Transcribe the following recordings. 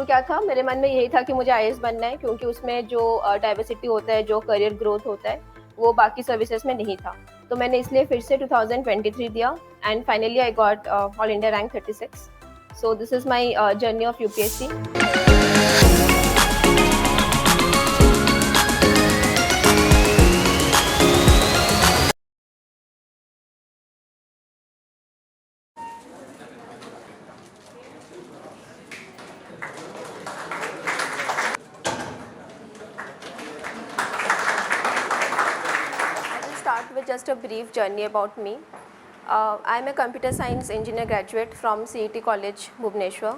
शुरू किया था मेरे मन में यही था कि मुझे आईएएस बनना है, क्योंकि उसमें जो डाइवर्सिटी होता है, जो करियर ग्रोथ होता है, वो बाकी सर्विसेज में नहीं था। तो मैंने इसलिए फिर से 2023 दिया and finally I got all India rank 36। So this is my journey of UPSC. Start with just a brief journey about me. I am a computer science engineer graduate from CET College, Bhubaneswar.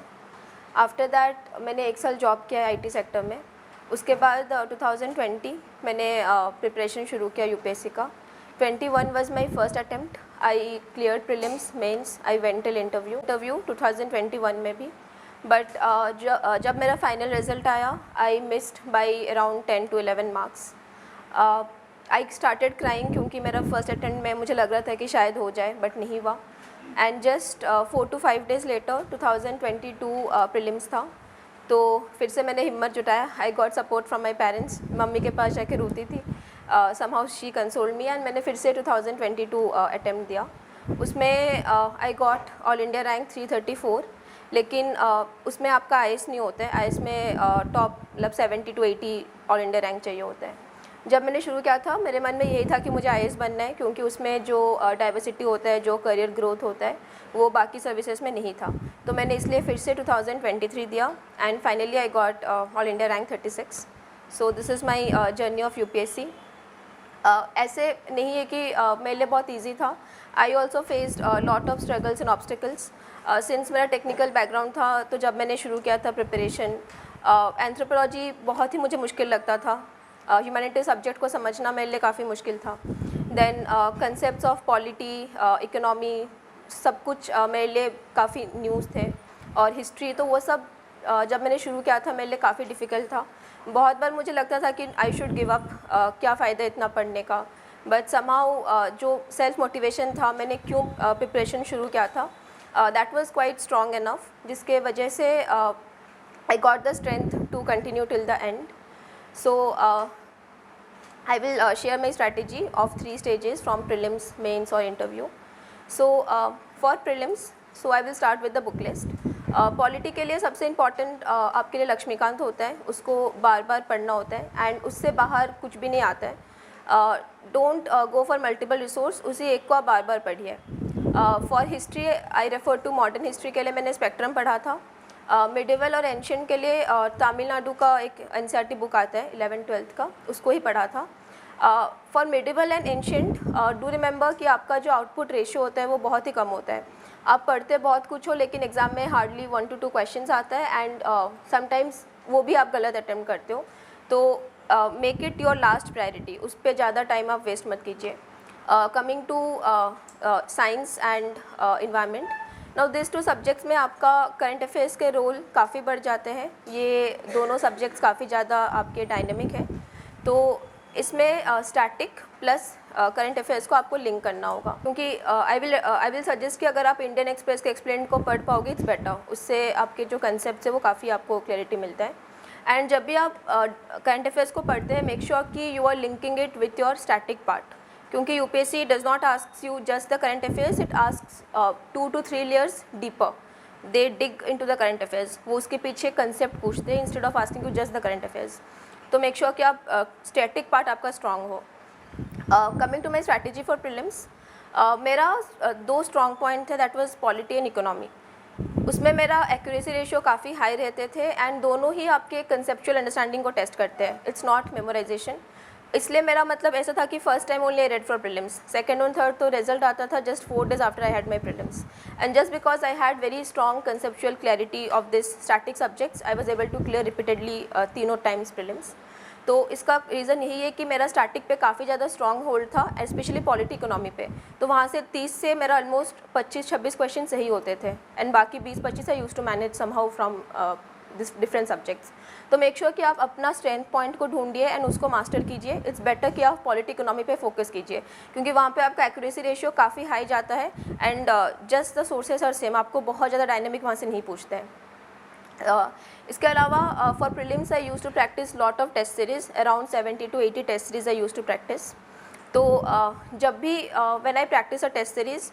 After that मैंने 1 साल job किया IT sector में। उसके बाद 2020 मैंने preparation शुरू किया UPSC का। 21 was my first attempt. I cleared prelims, mains. I went till interview 2021 में भी। बट जब मेरा फाइनल रिजल्ट आया, I missed by around 10 to 11 marks. I started crying क्योंकि मेरा फर्स्ट अटेम्प्ट में मुझे लग रहा था कि शायद हो जाए, बट नहीं हुआ। And just 4 to 5 days later 2022 prelims था, तो फिर से मैंने हिम्मत जुटाया। I got support from my parents. Mummy के पास जाके रोती थी, somehow she consoled me and मैंने फिर से 2022 अटेम्प्ट दिया। उसमें I got all India rank 334, लेकिन उसमें आपका आईएएस नहीं होता है। आईएएस में टॉप मतलब 70 to 80 ऑल इंडिया रैंक चाहिए होता है। जब मैंने शुरू किया था मेरे मन में यही था कि मुझे आईएएस बनना है, क्योंकि उसमें जो डाइवर्सिटी होता है, जो करियर ग्रोथ होता है, वो बाकी सर्विसेज में नहीं था। तो मैंने इसलिए फिर से 2023 दिया and finally I got all India rank 36। So this is my journey of UPSC. ऐसे नहीं है कि मेरे लिए बहुत ईजी था। I also faced lot of struggles and obstacles. Since मेरा टेक्निकल बैकग्राउंड था, तो जब मैंने शुरू किया था प्रिपरेशन, एंथ्रोपोलॉजी बहुत ही मुझे मुश्किल लगता था। ह्यूमैनिटी सब्जेक्ट को समझना मेरे लिए काफ़ी मुश्किल था। Then concepts of polity, economy, सब कुछ मेरे लिए काफ़ी न्यूज़ थे। और हिस्ट्री, तो वो सब जब मैंने शुरू किया था मेरे लिए काफ़ी डिफ़िकल्ट था। बहुत बार मुझे लगता था कि आई शुड गिव अप, क्या फ़ायदा इतना पढ़ने का। बट समहाउ जो सेल्फ मोटिवेशन था, मैंने क्यों प्रिपरेशन शुरू किया था, that was quite strong enough, जिसके वजह से I got the strength to continue till the end. So I will share my strategy of 3 stages from prelims, mains or interview. So for prelims, so I will start with the book list. Polity के लिए सबसे important आपके लिए लक्ष्मीकांत होता है, उसको बार बार पढ़ना होता है एंड उससे बाहर कुछ भी नहीं आता है। Don't go for multiple resource, उसी एक को आप बार बार पढ़िए। For history I refer to modern history के लिए मैंने स्पेक्ट्रम पढ़ा था। मिडिवल और एंशियंट के लिए तमिलनाडु का एक एनसीईआरटी बुक आता है 11th-12th का, उसको ही पढ़ा था। For medieval and ancient do remember कि आपका जो आउटपुट रेशियो होता है वो बहुत ही कम होता है। आप पढ़ते बहुत कुछ हो, लेकिन एग्ज़ाम में हार्डली 1 to 2 क्वेश्चंस आता है एंड समटाइम्स वो भी आप गलत अटैम्प्ट करते हो। तो make it your last priority, उस पर ज़्यादा टाइम आप वेस्ट मत कीजिए। Coming to science and environment, now this 2 subjects में आपका करंट अफेयर्स के रोल काफ़ी बढ़ जाते हैं। ये दोनों सब्जेक्ट्स काफ़ी ज़्यादा आपके डायनेमिक हैं, तो इसमें स्टैटिक प्लस करंट अफेयर्स को आपको लिंक करना होगा। क्योंकि आई विल सजेस्ट कि अगर आप इंडियन एक्सप्रेस के एक्सप्लेन को पढ़ पाओगे इट्स बेटर, उससे आपके जो कंसेप्ट है वो काफ़ी आपको क्लैरिटी मिलता है। एंड जब भी आप करंट अफेयर्स को पढ़ते हैं, मेक श्योर कि you are linking it with your static part, क्योंकि UPSC does not ask you just the current affairs, it asks 2 to 3 layers deeper. They dig into the current affairs, वो उसके पीछे concept पूछते हैं instead of asking you just the current affairs. तो make sure कि आप static part आपका strong हो। Coming to my strategy for prelims, मेरा 2 स्ट्रॉन्ग पॉइंट थे, that was polity and economy. उसमें मेरा एक्यूरेसी रेशियो काफ़ी हाई रहते थे एंड दोनों ही आपके कंसेप्चुअल अंडरस्टैंडिंग को टेस्ट करते हैं, इट्स नॉट मेमोराइजेशन। इसलिए मेरा मतलब ऐसा था कि first time only I read for prelims, second और थर्ड तो रिजल्ट आता था just 4 days after I had my prelims. And just because I had very strong conceptual clarity of this static subjects, I was able to clear repeatedly 3 times prelims. तो इसका reason यही है कि मेरा static पे काफ़ी ज़्यादा स्ट्रॉन्ग होल्ड था, स्पेशली पॉलिटी इकोनॉमी पे। तो वहाँ से 30 से मेरा ऑलमोस्ट 25-26 क्वेश्चन सही होते थे एंड बाकी 20-25 I use to manage somehow from this different subjects. तो मेक श्योर कि आप अपना स्ट्रेंथ पॉइंट को ढूंढिए एंड उसको मास्टर कीजिए। इट्स बेटर कि आप पॉलिटी इकोनॉमी पे फोकस कीजिए, क्योंकि वहाँ पे आपका एक्यूरेसी रेशियो काफ़ी हाई जाता है and just the sources are same, आपको बहुत ज़्यादा डायनेमिक वहाँ से नहीं पूछते हैं। इसके अलावा for prelims I use to practice lot of test series, around 70 to 80 test series I use to practice. तो जब भी when I practice a test series,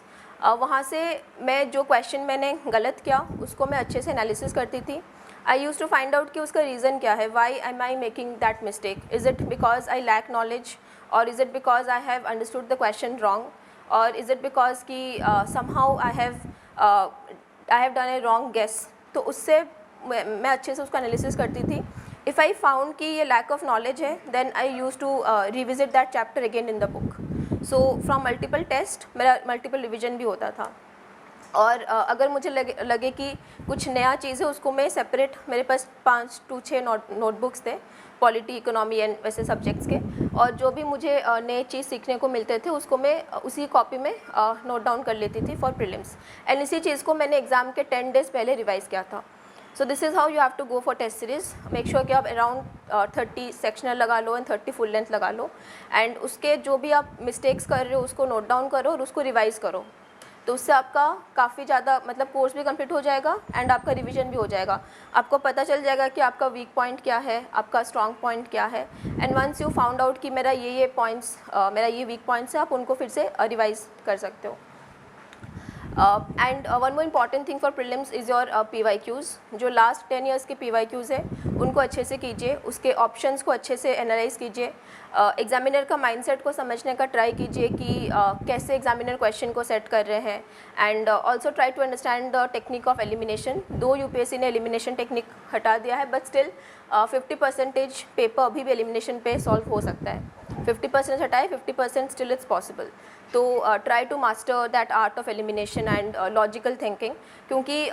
वहाँ से मैं जो क्वेश्चन मैंने गलत किया उसको मैं अच्छे से एनालिसिस करती थी। I use to find out कि उसका रीज़न क्या है, why am I making that mistake, is it because I lack knowledge, और is it because I have understood the question wrong, और इज़ इट बिकॉज कि somehow I have done a wrong guess. तो उससे मैं अच्छे से उसका analysis करती थी। इफ़ आई फाउंड कि ये लैक ऑफ नॉलेज है, then I use to revisit that chapter again in the book. So from multiple test मेरा मल्टीपल रिविजन भी होता था। और अगर मुझे लगे कि कुछ नया चीज़ है, उसको मैं सेपरेट, मेरे पास 5 to 6 नोटबुक्स थे, पॉलिटी, इकोनॉमी एंड वैसे सब्जेक्ट्स के, और जो भी मुझे नए चीज़ सीखने को मिलते थे उसको मैं उसी कॉपी में नोट डाउन कर लेती थी फॉर प्रीलिम्स। एंड इसी चीज़ को मैंने एग्ज़ाम के 10 days पहले रिवाइज़ किया था। So this is how you have to go for test series. Make sure कि आप अराउंड 30 सेक्शनल लगा लो एंड 30 फुल लेंथ लगा लो, एंड उसके जो भी आप मिस्टेक्स कर रहे हो उसको नोट डाउन करो और उसको रिवाइज़ करो। तो उससे आपका काफ़ी ज़्यादा मतलब कोर्स भी कंप्लीट हो जाएगा एंड आपका रिवीजन भी हो जाएगा। आपको पता चल जाएगा कि आपका वीक पॉइंट क्या है, आपका स्ट्रॉन्ग पॉइंट क्या है, and once you found out कि मेरा ये पॉइंट्स, मेरा ये वीक पॉइंट्स है, आप उनको फिर से रिवाइज कर सकते हो। And one more important thing for prelims is your PYQs। जो लास्ट 10 years के PYQs है उनको अच्छे से कीजिए, उसके ऑप्शंस को अच्छे से एनालाइज कीजिए, एग्जामिनर का माइंडसेट को समझने का ट्राई कीजिए कि कैसे एग्जामिनर क्वेश्चन को सेट कर रहे हैं, and also try to understand the technique of elimination. Though UPSC ने एलिमिनेशन टेक्निक हटा दिया है, बट स्टिल 50% पेपर अभी भी एलिमिनेशन पे सॉल्व हो सकता है। 50% हटाए, 50% स्टिल इट्स पॉसिबल। तो try to master that art of elimination and logical thinking, क्योंकि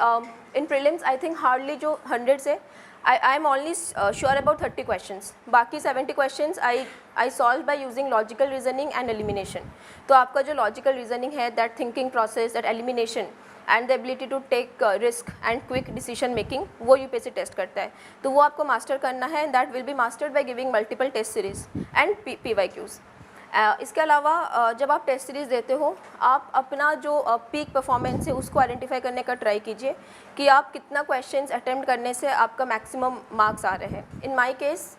in prelims I think hardly जो 100 से I am only sure about 30 questions, बाकी 70 questions I solve by using logical reasoning and elimination. तो आपका जो logical reasoning है, that thinking process, that elimination and the ability to take risk and quick decision making, वो UPSC test करता है। तो वो आपको मास्टर करना है, and that will be mastered by giving multiple test series and PYQs। इसके अलावा जब आप टेस्ट सीरीज़ देते हो, आप अपना जो पीक परफॉर्मेंस है उसको आइडेंटिफाई करने का ट्राई कीजिए कि आप कितना क्वेश्चंस अटेम्प्ट करने से आपका मैक्सिमम मार्क्स आ रहे हैं। In my case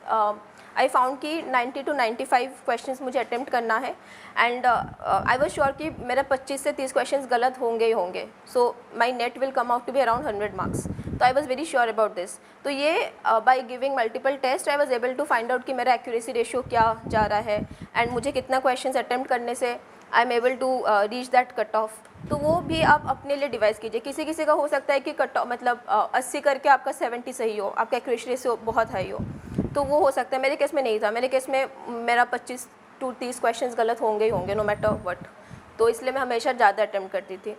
I found कि 90 to 95 क्वेश्चंस मुझे अटेम्प्ट करना है, एंड आई वाज श्योर कि मेरा 25 से 30 क्वेश्चंस गलत होंगे ही होंगे। So my net will come out to be around 100 marks. तो I was very sure about this. तो ये by giving multiple test I was able to find out कि मेरा एक्यूरेसी रेशियो क्या जा रहा है, एंड मुझे कितना क्वेश्चंस अटेम्प्ट करने से I am able to reach that cut off. तो वो भी आप अपने लिए डिवाइस कीजिए। किसी किसी का हो सकता है कि कट ऑफ मतलब 80 करके आपका 70 सही हो, आपका एक्यूरेसी रेशियो बहुत हाई हो, तो वो हो सकता है। मेरे केस में नहीं था, मेरे केस में मेरा 25 to 30 क्वेश्चंस गलत होंगे ही होंगे, नो मैटर व्हाट। तो इसलिए मैं हमेशा ज़्यादा अटेम्प्ट करती थी।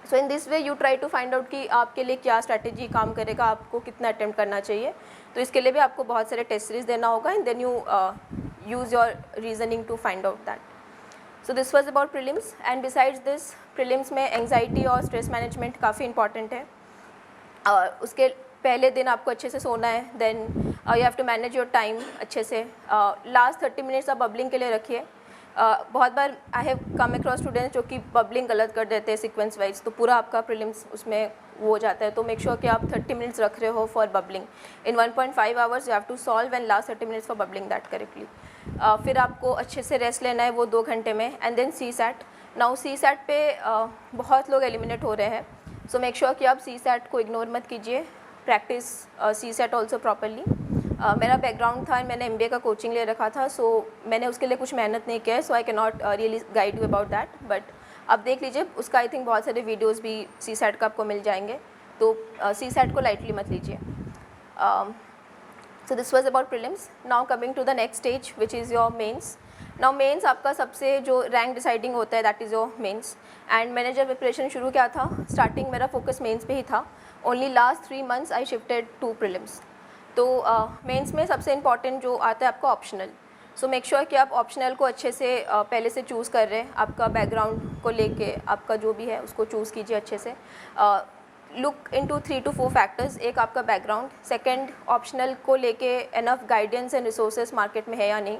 So in this way you try to find out कि आपके लिए क्या स्ट्रैटेजी काम करेगा, आपको कितना अटेम्प्ट करना चाहिए। तो इसके लिए भी आपको बहुत सारे टेस्ट सीरीज देना होगा, and then you use your reasoning to find out that. So this was about prelims, and besides this prelims में एंग्जाइटी और स्ट्रेस मैनेजमेंट काफ़ी इंपॉर्टेंट है। उसके पहले दिन आपको अच्छे से सोना है, then you have to manage your time अच्छे से। लास्ट 30 मिनट्स आप बबलिंग के लिए रखिए। बहुत बार I have come across students जो कि बबलिंग गलत कर देते हैं सीक्वेंस वाइज, तो पूरा आपका प्रीलिम्स उसमें वो हो जाता है। तो मेक श्योर कि आप 30 मिनट्स रख रहे हो for bubbling. In 1.5 hours you have to solve and last 30 minutes for bubbling that correctly. फिर आपको अच्छे से रेस्ट लेना है वो 2 घंटे में, and then CSAT। Now CSAT पे बहुत लोग एलिमिनेट हो रहे हैं, सो मेक श्योर कि आप CSAT को इग्नोर मत कीजिए। Practice CSAT also properly. मेरा बैकग्राउंड था, मैंने MBA का कोचिंग ले रखा था, सो मैंने उसके लिए कुछ मेहनत नहीं किया है, so I can not really guide you about that, but आप देख लीजिए। उसका आई थिंक बहुत सारे वीडियोस भी CSAT का आपको मिल जाएंगे, तो CSAT को लाइटली मत लीजिए। So this was about prelims. Now coming to the next stage which is your mains. Now mains आपका सबसे जो रैंक डिसाइडिंग होता है, that is your mains. And मैंने जब प्रिपरेशन शुरू किया था, स्टार्टिंग मेरा फोकस मेंस पे ही था। Only last 3 months I shifted to prelims. तो मेंस में सबसे इम्पॉर्टेंट जो आता है आपका ऑप्शनल। सो मेक श्योर कि आप ऑप्शनल को अच्छे से पहले से चूज़ कर रहे हैं। आपका बैकग्राउंड को लेके आपका जो भी है उसको चूज़ कीजिए अच्छे से। Look into 3 to 4 factors. एक आपका बैकग्राउंड, सेकंड ऑप्शनल को लेके enough guidance and resources market में है या नहीं।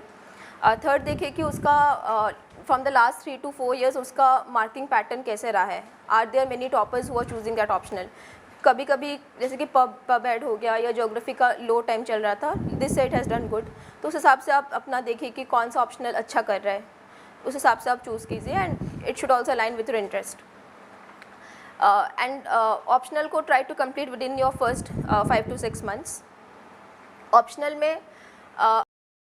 थर्ड देखिए कि उसका from the last 3 to 4 years उसका मार्किंग पैटर्न कैसे रहा है। Are there many toppers who are choosing that optional. कभी कभी जैसे कि पब ऐड हो गया या ज्योग्राफी का लो टाइम चल रहा था, this set has done good, तो उस हिसाब से आप अपना देखिए कि कौन सा ऑप्शनल अच्छा कर रहा है, उस हिसाब से आप चूज़ कीजिए and it should also align with your interest. And optional को try to complete within your first 5 to 6 months। Optional में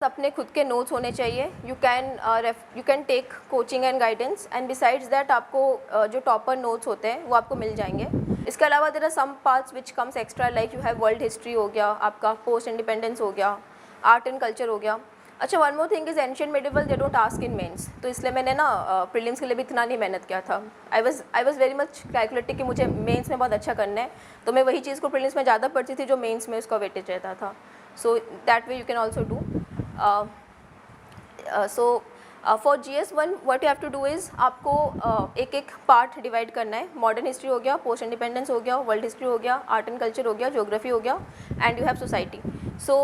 अपने खुद के नोट्स होने चाहिए, you can take coaching and guidance, and besides that आपको जो टॉपर नोट्स होते हैं वो आपको मिल जाएंगे। इसके अलावा there are some parts which comes extra, like you have world history हो गया, आपका पोस्ट इंडिपेंडेंस हो गया, आर्ट एंड कल्चर हो गया। अच्छा, one more thing is ancient medieval they don't ask in mains, तो इसलिए मैंने ना प्रीलिम्स के लिए भी इतना नहीं मेहनत किया था। आई वाज वेरी मच कैलकुलेटिव कि मुझे मेंस में बहुत अच्छा करना है, तो मैं वही चीज़ को प्रीलिम्स में ज़्यादा पढ़ती थी जो मेंस में उसका वेटेज रहता था। So that way you can also do. For GS1 what you have to do is आपको एक एक पार्ट डिवाइड करना है। मॉडर्न हिस्ट्री हो गया, पोस्ट इंडिपेंडेंस हो गया, वर्ल्ड हिस्ट्री हो गया, आर्ट एंड कल्चर हो गया, ज्योग्राफी हो गया, and you have society. So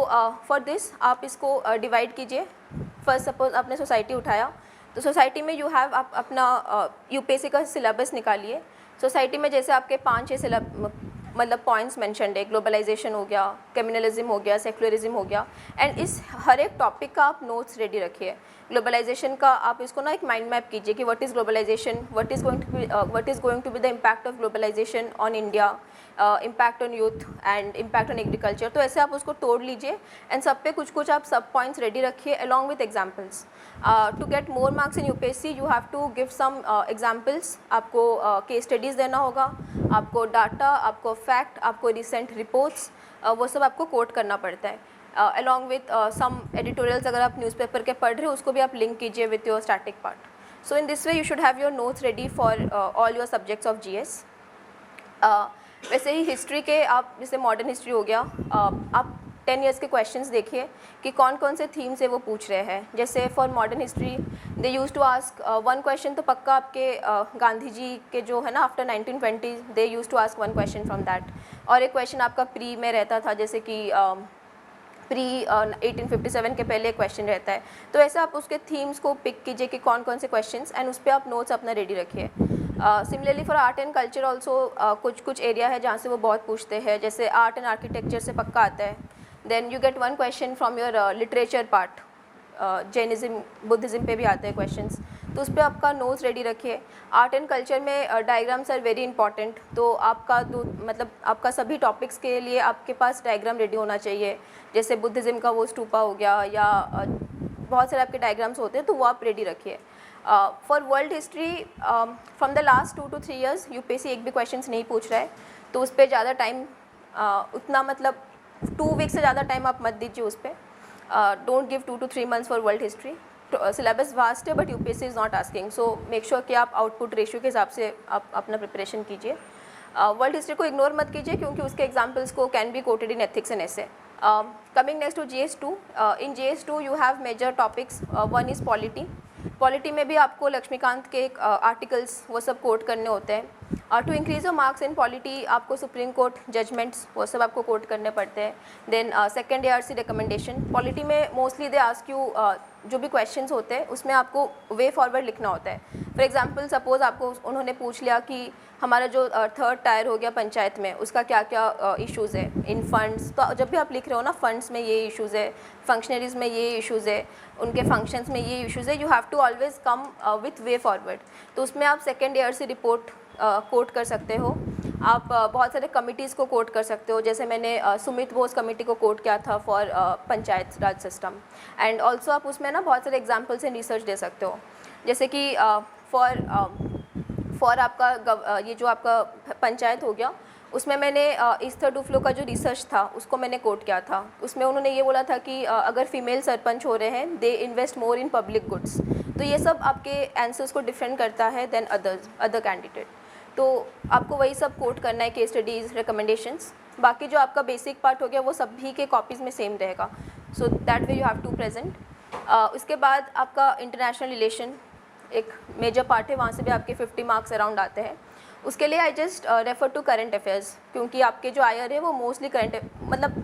for this आप इसको डिवाइड कीजिए। फर्स्ट सपोज आपने सोसाइटी उठाया, तो सोसाइटी में यू हैव आप अपना UPSC का सिलेबस निकालिए। सोसाइटी में जैसे आपके 5-6 मतलब पॉइंट्स मेंशनड है, ग्लोबलाइजेशन हो गया, कम्युनलिज्म हो गया, सेक्युलरिज्म हो गया, एंड इस हर एक टॉपिक का आप नोट्स रेडी रखिए। ग्लोबलाइजेशन का आप इसको ना एक माइंड मैप कीजिए कि what is globalisation, what is going to be the impact of globalisation on India, impact on youth and impact on agriculture. तो ऐसे आप उसको तोड़ लीजिए एंड सब पे कुछ कुछ आप सब पॉइंट्स रेडी रखिए along with examples. To get more marks in UPSC you have to give some examples. आपको केस स्टडीज़ देना होगा, आपको डाटा, आपको फैक्ट, आपको रिसेंट रिपोर्ट्स, वो सब आपको कोट करना पड़ता है। अलॉन्ग विथ सम एडिटोरियल्स, अगर आप न्यूज़पेपर के पढ़ रहे हो उसको भी आप लिंक कीजिए with your static part. So in this way you should have your notes ready for all your subjects of GS। वैसे ही हिस्ट्री के आप जैसे मॉडर्न हिस्ट्री हो गया, आप 10 years के क्वेश्चंस देखिए कि कौन कौन से थीम से वो पूछ रहे हैं। जैसे for modern history they use to ask one question, तो पक्का आपके गांधी जी के जो है ना after 1920 they use to ask one question from that. और एक क्वेश्चन आपका प्री में रहता था, जैसे कि प्री 1857 के पहले क्वेश्चन रहता है। तो ऐसे आप उसके थीम्स को पिक कीजिए कि कौन कौन से क्वेश्चंस, एंड उस पर आप नोट्स अपना रेडी रखिए। Similarly for art and culture also कुछ एरिया है जहाँ से वो बहुत पूछते हैं, जैसे आर्ट एंड आर्किटेक्चर से पक्का आता है। Then you get one question from your literature part, Jainism Buddhism पे भी आते हैं क्वेश्चंस, तो उस पर आपका नोट्स रेडी रखिए। आर्ट एंड कल्चर में डायग्राम्स आर वेरी इंपॉर्टेंट, तो आपका मतलब आपका सभी टॉपिक्स के लिए आपके पास डायग्राम रेडी होना चाहिए। जैसे बुद्धिज़्म का वो स्टूपा हो गया, या बहुत सारे आपके डायग्राम्स होते हैं, तो वो आप रेडी रखिए। For world history from the last 2 to 3 years UPSC एक भी क्वेश्चंस नहीं पूछ रहा है, तो उस पर ज़्यादा टाइम उतना मतलब 2 weeks से ज़्यादा टाइम आप मत दीजिए उस पर। Don't give 2 to 3 months for world history. Syllabus vast है but UPSC is not asking, so make sure कि आप आउटपुट रेशियो के हिसाब से आप अपना प्रिपरेशन कीजिए। वर्ल्ड हिस्ट्री को इग्नोर मत कीजिए क्योंकि उसके एग्जाम्पल्स को can be quoted in ethics and ऐसे। Coming next to GS2, in GS2 you have major topics. One is polity. Polity में भी आपको लक्ष्मीकांत के आर्टिकल्स वो सब कोट करने होते हैं। To increase your marks in polity आपको सुप्रीम कोर्ट जजमेंट्स वो सब आपको कोट करने पड़ते हैं। Then second ARC recommendation. Polity में मोस्टली दे आस्क यू जो भी क्वेश्चंस होते हैं उसमें आपको वे फॉरवर्ड लिखना होता है। फॉर एग्जांपल सपोज आपको उन्होंने पूछ लिया कि हमारा जो थर्ड टायर हो गया पंचायत में उसका क्या क्या इश्यूज़ है इन फंड्स, तो जब भी आप लिख रहे हो ना फंड्स में ये इश्यूज़ है, फंक्शनरीज में ये इश्यूज़ है, उनके फंक्शंस में ये इश्यूज़ है, you have to always come with way forward. तो उसमें आप सेकेंड ARC रिपोर्ट कोट कर सकते हो। आप बहुत सारे कमिटीज़ को कोट कर सकते हो, जैसे मैंने सुमित बोस कमेटी को कोट किया था for panchayat Raj system. And also आप उसमें ना बहुत सारे एग्जाम्पल्स एंड रिसर्च दे सकते हो, जैसे कि फॉर आपका ये जो आपका पंचायत हो गया उसमें मैंने ईस्थर डुफ्लो का जो रिसर्च था उसको मैंने कोट किया था। उसमें उन्होंने ये बोला था कि अगर फीमेल सरपंच हो रहे हैं they invest more in public goods. तो ये सब आपके आंसर्स को डिफरेंट करता है देन अदर कैंडिडेट। तो आपको वही सब कोट करना है, केस स्टडीज़, रिकमेंडेशंस। बाकी जो आपका बेसिक पार्ट हो गया वो सभी के कॉपीज़ में सेम रहेगा, so that way you have to present. उसके बाद आपका इंटरनेशनल रिलेशन एक मेजर पार्ट है, वहाँ से भी आपके 50 मार्क्स अराउंड आते हैं। उसके लिए I just refer to current affairs, क्योंकि आपके जो आयर है वो मोस्टली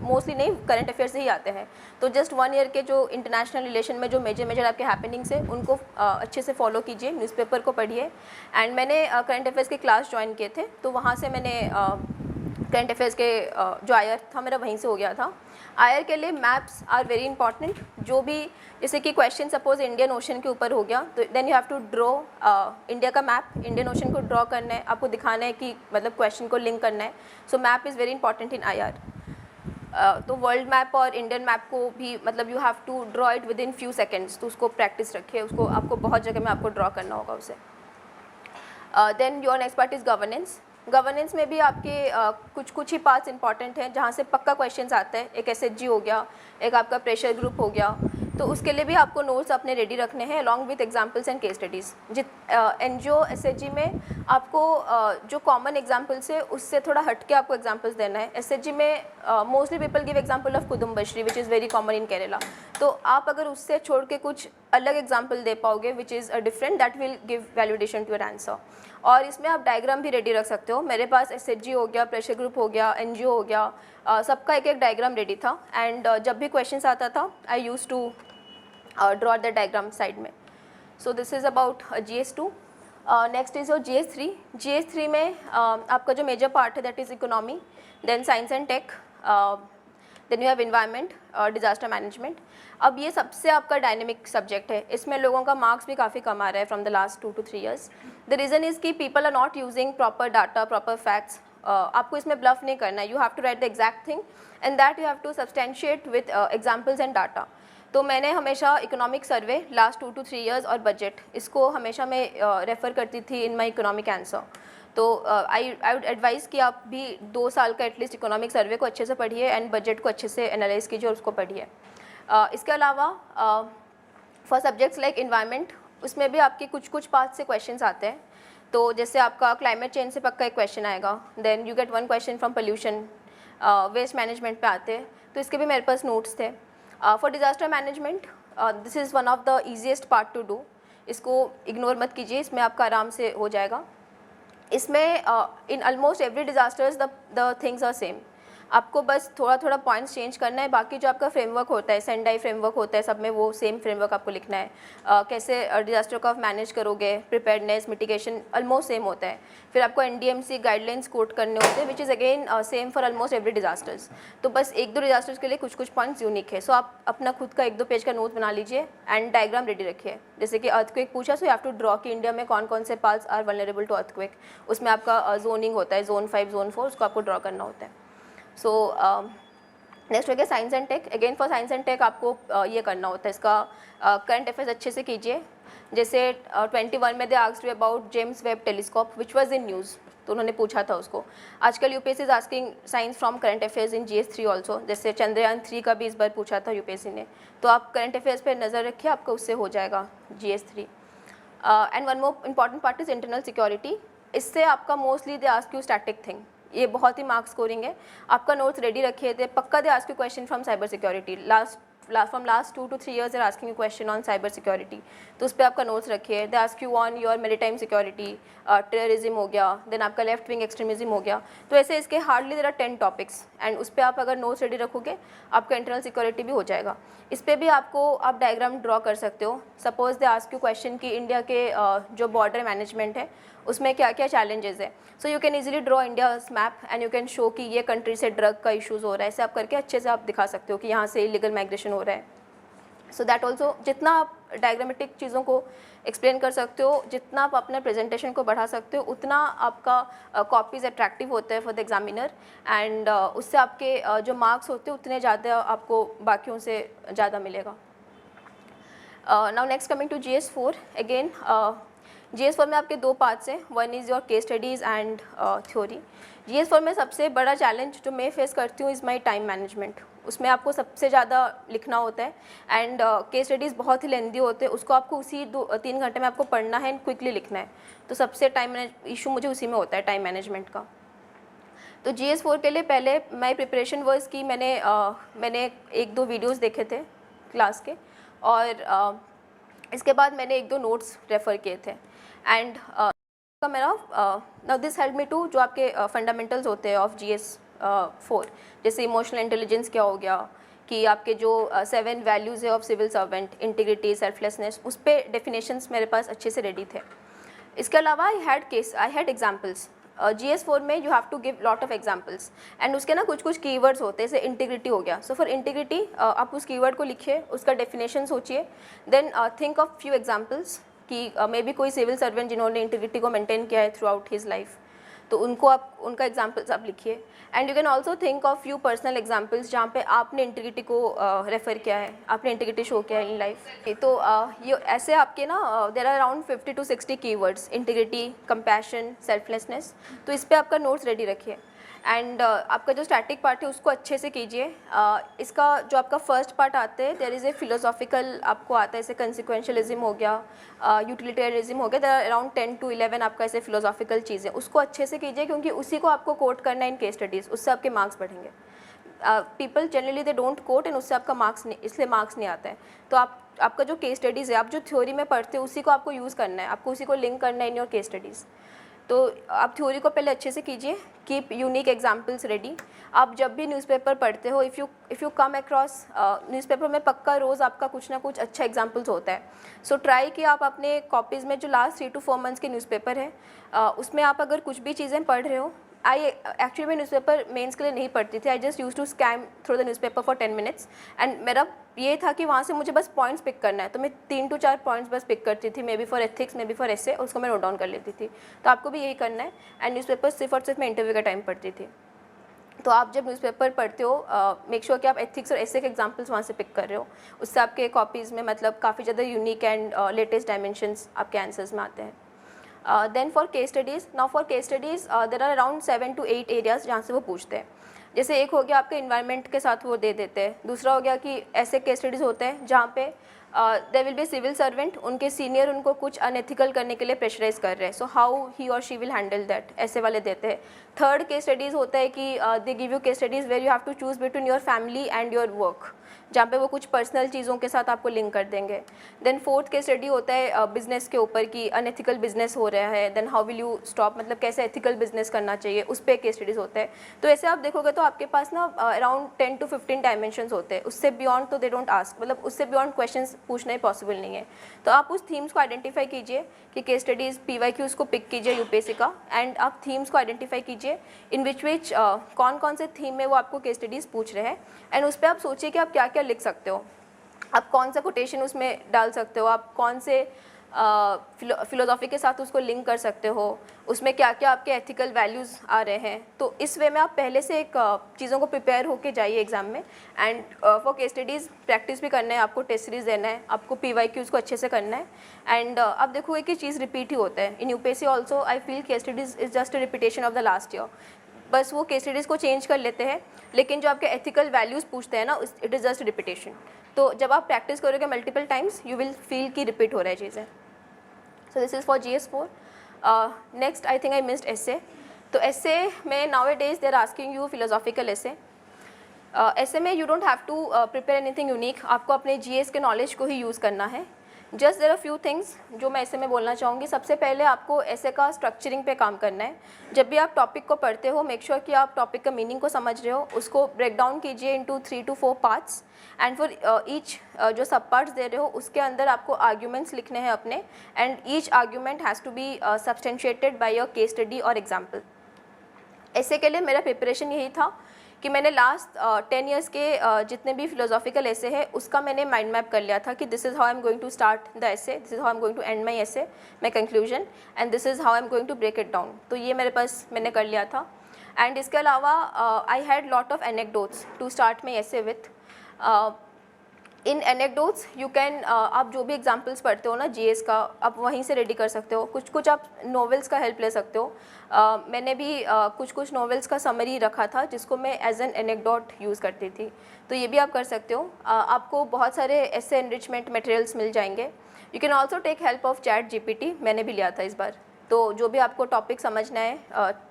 मोस्टली नहीं करंट अफेयर्स से ही आते हैं। तो जस्ट 1 year के जो इंटरनेशनल रिलेशन में जो मेजर आपके हैपनिंग्स है उनको अच्छे से फॉलो कीजिए, न्यूज़पेपर को पढ़िए। एंड मैंने करंट अफेयर्स के क्लास ज्वाइन किए थे, तो वहाँ से मैंने करंट अफेयर्स के जो आयर था मेरा वहीं से हो गया था। आयर के लिए मैप्स आर वेरी इंपॉर्टेंट। जो भी जैसे कि क्वेश्चन सपोज इंडियन ओशन के ऊपर हो गया तो then you have to draw India का मैप, इंडियन ओशन को ड्रॉ करना है, आपको दिखाना है कि मतलब क्वेश्चन को लिंक करना है। So map is very important in IR. तो वर्ल्ड मैप और इंडियन मैप को भी मतलब you have to draw it within few seconds, तो उसको प्रैक्टिस रखिए, उसको आपको बहुत जगह में आपको ड्रॉ करना होगा उसे। Then your next part is governance. Governance में भी आपके कुछ ही पार्ट्स इंपॉर्टेंट हैं जहाँ से पक्का क्वेश्चंस आता है। एक एसएचजी हो गया, एक आपका प्रेशर ग्रुप हो गया, तो उसके लिए भी आपको नोट्स अपने रेडी रखने हैं along with examples and case studies. NGO SHG में आपको जो कॉमन एग्जांपल्स है उससे थोड़ा हट के आपको एग्जांपल्स देना है। एसएचजी में mostly people give example of Kudumbashree which is very common in Kerala, तो आप अगर उससे छोड़ के कुछ अलग एग्जाम्पल दे पाओगे which is different, that will give validation to your answer. और इसमें आप डायग्राम भी रेडी रख सकते हो। मेरे पास एसएचजी हो गया, प्रेशर ग्रुप हो गया, एनजीओ हो गया, सबका एक एक डायग्राम रेडी था। एंड जब भी क्वेश्चंस आता था I use to draw the diagram side में। So this is about GS2। Next is your GS3। GS3 में आपका जो मेजर पार्ट है that is economy, then science and tech, then you have environment, disaster management. अब ये सबसे आपका dynamic subject है, इसमें लोगों का मार्क्स भी काफ़ी कम आ रहा है from the last 2 to 3 years। The reason is कि people are not using proper data, proper facts. आपको इसमें ब्लफ नहीं करना है, you have to write the exact thing and that you have to substantiate with examples and data. तो मैंने हमेशा economic survey last 2 to 3 years और budget, इसको हमेशा मैं रेफ़र करती थी इन माई इकोनॉमिक आंसर। तो आई वुड एडवाइज़ कि आप भी 2 साल का एटलीस्ट इकोनॉमिक सर्वे को अच्छे से पढ़िए एंड बजट को अच्छे से एनालाइज कीजिए और उसको पढ़िए। इसके अलावा फॉर सब्जेक्ट्स लाइक इन्वायरमेंट, उसमें भी आपके कुछ पार्ट से क्वेश्चंस आते हैं। तो जैसे आपका क्लाइमेट चेंज से पक्का एक क्वेश्चन आएगा, then you get 1 question from pollution, waste management पे आते हैं, तो इसके भी मेरे पास नोट्स थे। For disaster management this is one of the easiest part to do, इसको इग्नोर मत कीजिए, इसमें आपका आराम से हो जाएगा। इसमें in almost every disasters the things are same, आपको बस थोड़ा पॉइंट्स चेंज करना है। बाकी जो आपका फ्रेमवर्क होता है, सेंडाई फ्रेमवर्क होता है, सब में वो सेम फ्रेमवर्क आपको लिखना है। कैसे डिज़ास्टर को आप मैनेज करोगे, प्रिपेयर्डनेस, मिटिगेशन ऑलमोस्ट सेम होता है। फिर आपको NDMC गाइडलाइंस कोट करने होते हैं which is again same for almost every disasters. तो बस 1-2 डिज़ास्टर्स के लिए कुछ पॉइंट्स यूनिक है। सो आप अपना खुद का 1-2 पेज का नोट बना लीजिए एंड डायग्राम रेडी रखिए। जैसे कि अर्थक्वेक पूछा, so you have to draw कि इंडिया में कौन से parts are vulnerable to earthquake. उसमें आपका जोनिंग होता है, Zone 5, Zone 4, उसको आपको ड्रॉ करना होता है। सो नेक्स्ट हो गया science and tech. Again for science and tech आपको ये करना होता है, इसका करंट अफेयर्स अच्छे से कीजिए। जैसे 21 में they asked you about James Webb telescope which was in news, तो उन्होंने पूछा था उसको। आजकल UPSC is asking science from current affairs in GS3 also, जैसे चंद्रयान 3 का भी इस बार पूछा था यूपीएससी ने। तो आप करंट अफेयर्स पर नज़र रखिए, आपका उससे हो जाएगा GS3। And one more important part is internal security. इससे आपका mostly they ask you static thing, ये बहुत ही मार्क्स स्कोरिंग है। आपका नोट्स रेडी रखिए थे, पक्का दे ask you question from cyber security. From last 2 to 3 years they're asking you question on cyber security, तो उस पर आपका नोट्स रखिए। दे ask you on your maritime security, terrorism हो गया, देन आपका लेफ्ट विंग एक्सट्रीमिज्म हो गया। तो ऐसे इसके hardly there are 10 topics and उस पर आप अगर नोट्स रेडी रखोगे आपका इंटरनल सिक्योरिटी भी हो जाएगा। इस पर भी आप डायग्राम ड्रॉ कर सकते हो। Suppose they ask you question कि इंडिया के जो बॉर्डर मैनेजमेंट है उसमें क्या क्या चैलेंजेस है, so you can easily draw India's map and you can show कि ये कंट्री से ड्रग का इशूज़ हो रहा है। ऐसे आप करके अच्छे से आप दिखा सकते हो कि यहाँ से इलीगल माइग्रेशन हो रहा है। सो दैट ऑल्सो, जितना आप डायग्रामेटिक चीज़ों को एक्सप्लेन कर सकते हो, जितना आप अपने प्रेजेंटेशन को बढ़ा सकते हो, उतना आपका कॉपीज़ अट्रैक्टिव होता है फॉर द एग्जामिनर एंड उससे आपके जो मार्क्स होते हैं उतने ज़्यादा आपको बाकियों से ज़्यादा मिलेगा। Now next coming to GS4। Again GS4 में आपके 2 पार्ट्स हैं, one is your case studies and theory. GS4 में सबसे बड़ा चैलेंज जो मैं फेस करती हूँ इज़ माई टाइम मैनेजमेंट। उसमें आपको सबसे ज़्यादा लिखना होता है एंड केस स्टडीज़ बहुत ही लेंदी होते हैं, उसको आपको उसी 2-3 घंटे में आपको पढ़ना है एंड क्विकली लिखना है। तो सबसे टाइम इशू मुझे उसी में होता है, टाइम मैनेजमेंट का। तो GS4 के लिए पहले माई प्रिपरेशन वर्स की मैंने 1-2 वीडियोज़ देखे थे क्लास के, और इसके बाद मैंने 1-2 नोट्स रेफ़र किए थे एंड का मेरा now this help me to, जो आपके फंडामेंटल्स होते हैं ऑफ GS4, जैसे इमोशनल इंटेलिजेंस क्या हो गया, कि आपके जो 7 वैल्यूज़ है of civil servant, integrity, selflessness, उस पर डेफिनेशंस मेरे पास अच्छे से रेडी थे। इसके अलावा आई हैड एग्जाम्पल्स। GS4 में you have to give lot of examples and उसके ना कुछ कुछ कीवर्ड्स होते हैं, जैसे इंटीग्रिटी हो गया. सो फॉर इंटीग्रिटी आप उस कीवर्ड को लिखिए, उसका डेफिनेशन सोचिए, then think of few examples कि मे बी कोई सिविल सर्वेंट जिन्होंने इंटीग्रिटी को मेंटेन किया है थ्रू आउट हिज लाइफ, तो उनको आप उनका एग्जाम्पल्स आप लिखिए. And you can also think of few personal examples जहाँ पे आपने इंटीग्रिटी को रेफ़र किया है, आपने इंटीग्रिटी शो किया है इन लाइफ. तो ये ऐसे आपके ना there are around 50 to 60 keywords, integrity, compassion, selflessness. तो इस पर आपका नोट्स रेडी रखिए. एंड आपका जो स्टैटिक पार्ट है उसको अच्छे से कीजिए. इसका जो आपका फर्स्ट पार्ट आता है, देयर इज़ ए फिलोसॉफिकल आपको आता है, जैसे कंसिक्वेंशलिज्म हो गया, यूटिलिटेरियनिज्म हो गया, देयर आर अराउंड 10 to 11 आपका ऐसे फिलोसॉफिकल चीज़ें, उसको अच्छे से कीजिए क्योंकि उसी को आपको कोट करना है इन केस स्टडीज़, उससे आपके मार्क्स बढ़ेंगे. People generally they don't quote and उससे आपका मार्क्स नहीं, इसलिए मार्क्स नहीं आता है. तो आपका जो केस स्टडीज़ है, आप जो थ्योरी में पढ़ते हो उसी को आपको यूज़ करना है, आपको उसी को लिंक करना है इन योर केस स्टडीज़. तो आप थ्योरी को पहले अच्छे से कीजिए, कीप यूनिक एग्जाम्पल्स रेडी. आप जब भी न्यूज़पेपर पढ़ते हो, if you come across newspaper में पक्का रोज़ आपका कुछ ना कुछ अच्छा एग्जाम्पल्स होता है. सो ट्राई कि आप अपने कॉपीज़ में जो लास्ट 3 to 4 मंथ्स के न्यूज़पेपर है, उसमें आप अगर कुछ भी चीज़ें पढ़ रहे हो, एक्चुअली मैं न्यूज़पेपर मेंस के लिए नहीं पढ़ती थी. I just use to scan through the newspaper for 10 minutes and मेरा ये था कि वहाँ से मुझे बस पॉइंट्स पिक करना है, तो मैं 3 to 4 पॉइंट्स बस पिक करती थी, maybe for ethics, maybe for essay, उसको मैं नोट डाउन कर लेती थी. तो आपको भी यही करना है. एंड न्यूज़पेपर सिर्फ और सिर्फ मैं इंटरव्यू का टाइम पढ़ती थी. तो आप जब न्यूज़पेपर पढ़ते हो, मेक श्योर कि आप एथिक्स और एसे के एग्जाम्पल्स वहाँ से पिक कर रहे हो, उससे आपके कॉपीज़ में मतलब काफ़ी ज़्यादा यूनिक एंड लेटेस्ट डायमेंशंस आपके आंसर्स में आते हैं. Then for case studies, now for case studies there are around 7 to 8 areas जहाँ से वो पूछते हैं. जैसे एक हो गया आपके इन्वायरमेंट के साथ वो दे देते हैं. दूसरा हो गया कि ऐसे केस स्टडीज़ होते हैं जहाँ पे there will be civil servant, उनके सीनियर उनको कुछ अनएथिकल करने के लिए प्रेशराइज कर रहे हैं, सो हाउ ही और शी विल हैंडल दैट, ऐसे वाले देते हैं. थर्ड केस स्टडीज़ होता है कि they give you case studies where you have to choose between your family and your work, जहाँ पे वो कुछ पर्सनल चीज़ों के साथ आपको लिंक कर देंगे. देन फोर्थ केस स्टडी होता है बिजनेस के ऊपर कि अनएथिकल बिजनेस हो रहा है, then how will you stop, मतलब कैसे एथिकल बिजनेस करना चाहिए, उस पर केस स्टडीज़ होता है. तो ऐसे आप देखोगे तो आपके पास ना अराउंड 10 to 15 डायमेंशंस होते हैं. उससे बियॉन्ड तो दे डोंट आस्क, मतलब उससे बियॉन्ड क्वेश्चंस पूछना ही पॉसिबल नहीं है. तो आप उस थीम्स को आइडेंटिफाई कीजिए कि केस स्टडीज़ PYQs को पिक कीजिए यूपीएससी का, एंड आप थीम्स को आइडेंटिफाई कीजिए इन विच कौन कौन से थीम में वो आपको केस स्टडीज़ पूछ रहे हैं, एंड उस पर आप सोचिए कि आप क्या क्या लिख सकते हो, आप कौन सा कोटेशन उसमें डाल सकते हो, आप कौन से फिलोसॉफी के साथ उसको लिंक कर सकते हो, उसमें क्या क्या आपके एथिकल वैल्यूज़ आ रहे हैं. तो इस वे में आप पहले से एक चीज़ों को प्रिपेयर होके जाइए एग्ज़ाम में. And for case studies practice भी करना है, आपको टेस्ट सीरीज़ देना है, आपको PYQs को अच्छे से करना है. एंड आप देखोगे कि चीज़ रिपीट ही होता है. इन UPSC also I feel case studies is just a repetition of the last year. बस वो केस स्टडीज़ को चेंज कर लेते हैं, लेकिन जो आपके एथिकल वैल्यूज़ पूछते हैं ना, इट इज़ जस्ट रिपीटेशन. तो जब आप प्रैक्टिस करोगे multiple times, you will feel कि रिपीट हो रहा है चीज़ें. So this is for GS4. Next I think I missed essay. तो एसे में nowadays they are asking you philosophical essay. ऐसे में you don't have to prepare anything unique, आपको अपने GS के नॉलेज को ही यूज़ करना है. Just there are few things जो मैं ऐसे में बोलना चाहूँगी. सबसे पहले आपको ऐसे का स्ट्रक्चरिंग पे काम करना है. जब भी आप टॉपिक को पढ़ते हो, मेक श्योर कि आप टॉपिक का मीनिंग को समझ रहे हो, उसको ब्रेक डाउन कीजिए into 3 to 4 parts, and for each जो सब पार्ट्स दे रहे हो उसके अंदर आपको आर्ग्यूमेंट्स लिखने हैं अपने, and each argument has to be substantiated by your case study और एग्जाम्पल. ऐसे के लिए मेरा प्रिपरेशन यही था कि मैंने लास्ट 10 years के जितने भी फिलोसॉफिकल ऐसे है उसका मैंने माइंड मैप कर लिया था कि this is how I am going to start the essay, this is how I am going to end my essay, my conclusion, and this is how I am going to break it down. तो ये मेरे पास मैंने कर लिया था. And इसके अलावा I had lot of anecdotes to start my essay with. In anecdotes you can, आप जो भी एग्जाम्पल्स पढ़ते हो ना GS का, आप वहीं से रेडी कर सकते हो. कुछ कुछ आप नॉवेल्स का हेल्प ले सकते हो. मैंने भी कुछ कुछ नॉवेल्स का समरी रखा था जिसको मैं एज एन एनेक्डोट यूज़ करती थी. तो ये भी आप कर सकते हो. आपको बहुत सारे ऐसे एनरिचमेंट मटेरियल्स मिल जाएंगे. You can also take help of ChatGPT, मैंने भी लिया था इस बार. तो जो भी आपको टॉपिक समझना है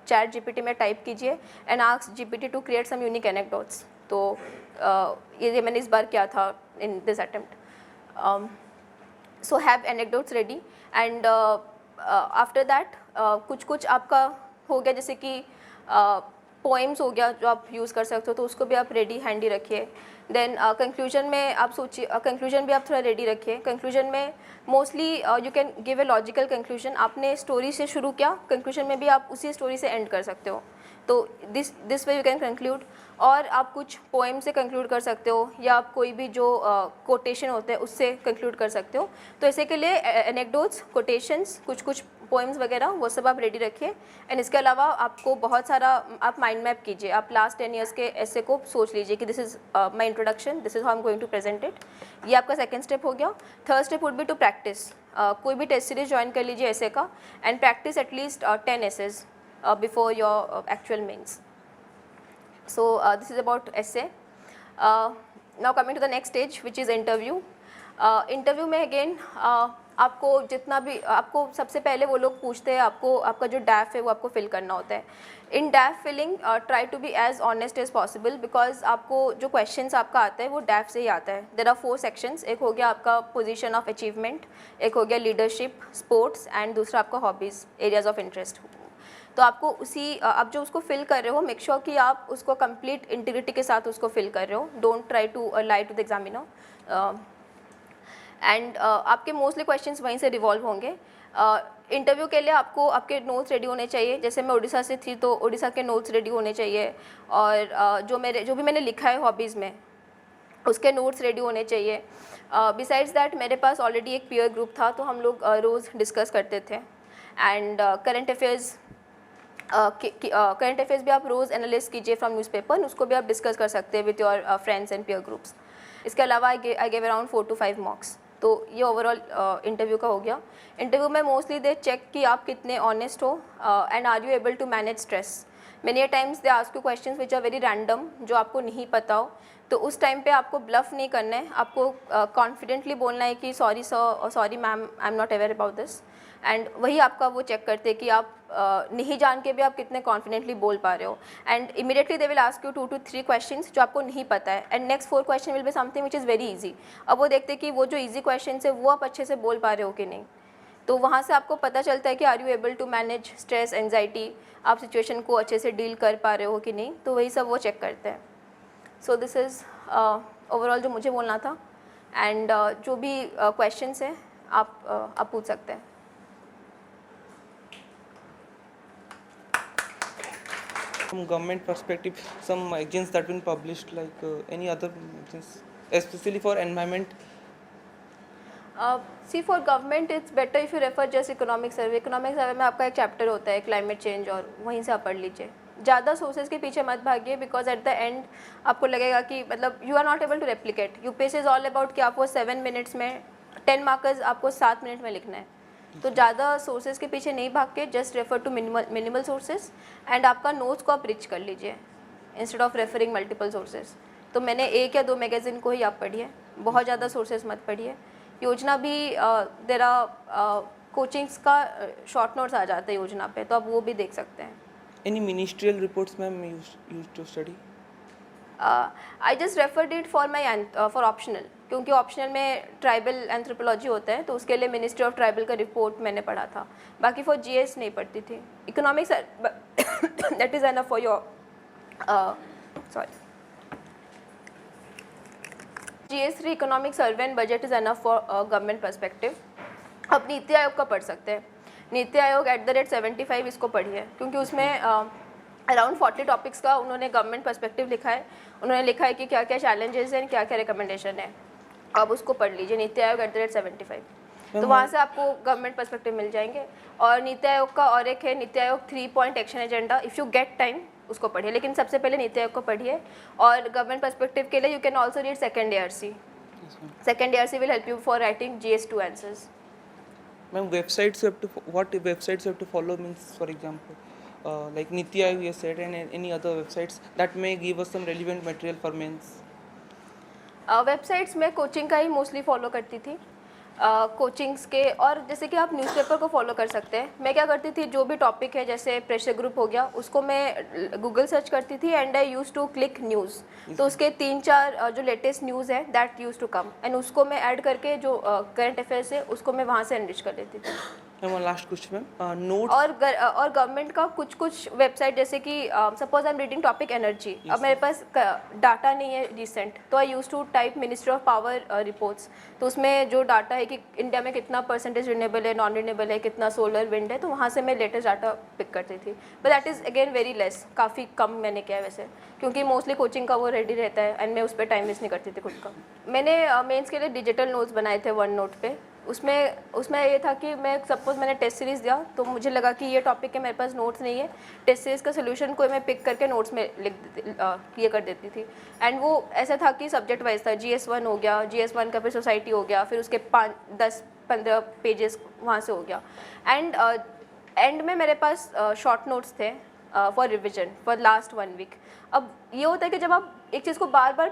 ChatGPT में टाइप कीजिए and ask GPT to create some unique anecdotes. तो ये मैंने इस बार किया था in this attempt. So have anecdotes ready. And after that कुछ कुछ आपका हो गया, जैसे कि पोएम्स हो गया जो आप यूज़ कर सकते हो, तो उसको भी आप रेडी हैंडी रखिए. देन कंक्लूजन में आप सोचिए, कंक्लूजन भी आप थोड़ा रेडी रखिए। कंक्लूजन में mostly you can give a logical conclusion. आपने स्टोरी से शुरू किया, कंक्लूजन में भी आप उसी स्टोरी से एंड कर सकते हो, तो this way you can conclude. और आप कुछ पोएम से कंक्लूड कर सकते हो, या आप कोई भी जो कोटेशन होते हैं उससे कंक्लूड कर सकते हो। तो ऐसे के लिए एनेक्डोट्स, कोटेशंस, कुछ पोएम्स वगैरह वो सब आप रेडी रखिए। एंड इसके अलावा आपको बहुत सारा आप माइंड मैप कीजिए। आप लास्ट 10 ईयर्स के ऐसे को सोच लीजिए कि this is my introduction, this is how I am going to present it. ये आपका सेकंड स्टेप हो गया। Third step would be to practise. कोई भी टेस्ट सीरीज ज्वाइन कर लीजिए ऐसे का, and practise at least 10 essays before your actual mains. So this is about essay. Now coming to the next stage, which is interview. Interview में again आपको जितना भी, आपको सबसे पहले वो लोग पूछते हैं आपको, आपका जो डैफ है वो आपको फिल करना होता है। In DAF filling try to be as honest as possible, because आपको जो क्वेश्चंस आपका आता है वो डैफ से ही आता है। There are 4 sections. एक हो गया आपका पोजीशन ऑफ अचीवमेंट, एक हो गया लीडरशिप, स्पोर्ट्स, एंड दूसरा आपका हॉबीज़, एरियाज ऑफ इंटरेस्ट। तो आपको उसी आप जो उसको फिल कर रहे हो, मेक श्योर कि आप उसको कंप्लीट इंटीग्रिटी के साथ उसको फिल कर रहे हो। Don't try to lie to the examiner. And आपके मोस्टली क्वेश्चंस वहीं से रिवॉल्व होंगे। इंटरव्यू के लिए आपको आपके नोट्स रेडी होने चाहिए। जैसे मैं उड़ीसा से थी तो उड़ीसा के नोट्स रेडी होने चाहिए, और जो भी मैंने लिखा है हॉबीज़ में उसके नोट्स रेडी होने चाहिए। बिसाइड्स दैट मेरे पास ऑलरेडी एक पीयर ग्रुप था, तो हम लोग रोज़ डिस्कस करते थे। एंड करंट अफेयर्स भी आप रोज़ एनालिस कीजिए फ्रॉम न्यूज़पेपर, उसको भी आप डिस्कस कर सकते हैं with your friends and peer groups. इसके अलावा आई गेव अराउंड 4 to 5 मॉक्स। तो ये ओवरऑल इंटरव्यू का हो गया। इंटरव्यू में मोस्टली दे चेक कि आप कितने ऑनेस्ट हो, and are you able to manage stress. Many times they ask you questions which are very random, जो आपको नहीं पता हो, तो उस टाइम पे आपको ब्लफ नहीं करना है। आपको कॉन्फिडेंटली बोलना है कि sorry sir, sorry ma'am, I am not aware about this. And वही आपका वो चेक करते हैं कि आप नहीं जान के भी आप कितने कॉन्फिडेंटली बोल पा रहे हो। And immediately they will ask you 2 to 3 questions जो आपको नहीं पता है, and next 4 question will be something which is very easy. अब वो देखते हैं कि वो जो इजी क्वेश्चन है वो आप अच्छे से बोल पा रहे हो कि नहीं। तो वहाँ से आपको पता चलता है कि are you able to manage stress, anxiety, आप सिचुएशन को अच्छे से डील कर पा रहे हो कि नहीं। तो वही सब वो चेक करते हैं। सो दिस इज़ ओवरऑल जो मुझे बोलना था। एंड जो भी क्वेश्चंस हैं आप पूछ सकते हैं। From government perspective, some magazines that been published, like any other magazines, especially for environment. See for government it's better if you refer just economic survey. Economic survey में आपका एक चैप्टर होता है क्लाइमेट चेंज, और वहीं से आप पढ़ लीजिए। ज़्यादा सोर्सेज के पीछे मत भागिए, बिकॉज एट द एंड आपको लगेगा कि मतलब you are not able to replicate. UPSC is all about कि आपको 7 मिनट्स में 10 मार्कर्स आपको 7 मिनट में लिखना है। तो ज़्यादा सोर्सेज के पीछे नहीं भाग के just refer to minimal sources, and आपका नोट्स को आप रिच कर लीजिए instead of referring multiple sources. तो मैंने 1 या 2 मैगज़ीन को ही आप पढ़िए, बहुत ज़्यादा सोर्सेज मत पढ़िए। योजना भी देरा कोचिंग्स का शॉर्ट नोट्स आ जाते हैं योजना पे, तो आप वो भी देख सकते हैं। Any ministerial reports, ma'am, used to study? I just referred it for optional, क्योंकि ऑप्शनल में ट्राइबल एंथ्रोपोलॉजी होता है, तो उसके लिए मिनिस्ट्री ऑफ ट्राइबल का रिपोर्ट मैंने पढ़ा था। बाकी फॉर जीएस नहीं पढ़ती थी। Economics that is enough for your GS3 economic survey and budget is enough for government perspective. अब नीति आयोग का पढ़ सकते हैं। नीति आयोग @75 इसको पढ़िए, क्योंकि उसमें अराउंड 40 टॉपिक्स का उन्होंने गवर्नमेंट पर्सपेक्टिव लिखा है। उन्होंने लिखा है कि क्या क्या चैलेंजेस हैं, क्या क्या रिकमेंडेशन है। आप उसको पढ़ लीजिए, नीति आयोग @75। तो वहाँ से आपको गवर्नमेंट पर्सपेक्टिव मिल जाएंगे। और नीति आयोग का और एक है NITI Aayog 3 point action agenda. If you get time उसको पढ़िए, लेकिन सबसे पहले नीति आयोग को पढ़िए। और गवर्नमेंट पर्सपेक्टिव के लिए you can also read second ARC। Second ARC will help you for writing GS2 answers. Ma'am, websites you have to what websites you have to follow means, for example, like Niti Aayog you said, and any other websites that may give us some relevant material for mains. Websites में coaching का ही mostly follow करती थी, coachings के। और जैसे कि आप newspaper को फॉलो कर सकते हैं। मैं क्या करती थी, जो भी टॉपिक है, जैसे प्रेशर ग्रुप हो गया, उसको मैं गूगल सर्च करती थी, and I use to click news. तो उसके 3-4 जो लेटेस्ट न्यूज़ है that use to come, and उसको मैं ऐड करके जो करंट अफेयर्स है उसको मैं वहाँ से एनरिच कर लेती थी। Ma'am last question ma'am notes और गवर्नमेंट का कुछ कुछ वेबसाइट जैसे कि suppose I am reading topic energy, अब मेरे पास डाटा नहीं है रिसेंट, तो I use to type ministry of power reports, तो उसमें जो डाटा है कि इंडिया में कितना परसेंटेज रिन्यूएबल है, नॉन रिन्यूएबल है, कितना सोलर विंड है, तो वहाँ से मैं लेटेस्ट डाटा पिक करती थी। But that is again very less, काफ़ी कम मैंने किया है वैसे, क्योंकि मोस्टली कोचिंग का वो रेडी रहता है एंड मैं उस पर टाइम वेस्ट नहीं करती थी खुद का। मैंने मेंस के लिए डिजिटल नोट्स बनाए थे वन नोट पे। उसमें ये था कि मैं सपोज मैंने टेस्ट सीरीज़ दिया तो मुझे लगा कि ये टॉपिक है, मेरे पास नोट्स नहीं है, टेस्ट सीरीज़ का सोल्यूशन कोई मैं पिक करके नोट्स में ये कर देती थी। एंड वो ऐसा था कि सब्जेक्ट वाइज था, GS1 हो गया, GS1 का फिर सोसाइटी हो गया, फिर उसके 5-10-15 पेजेस वहाँ से हो गया। एंड एंड में मेरे पास शॉर्ट नोट्स थे for revision for last 1 week. अब ये होता है कि जब आप एक चीज़ को बार बार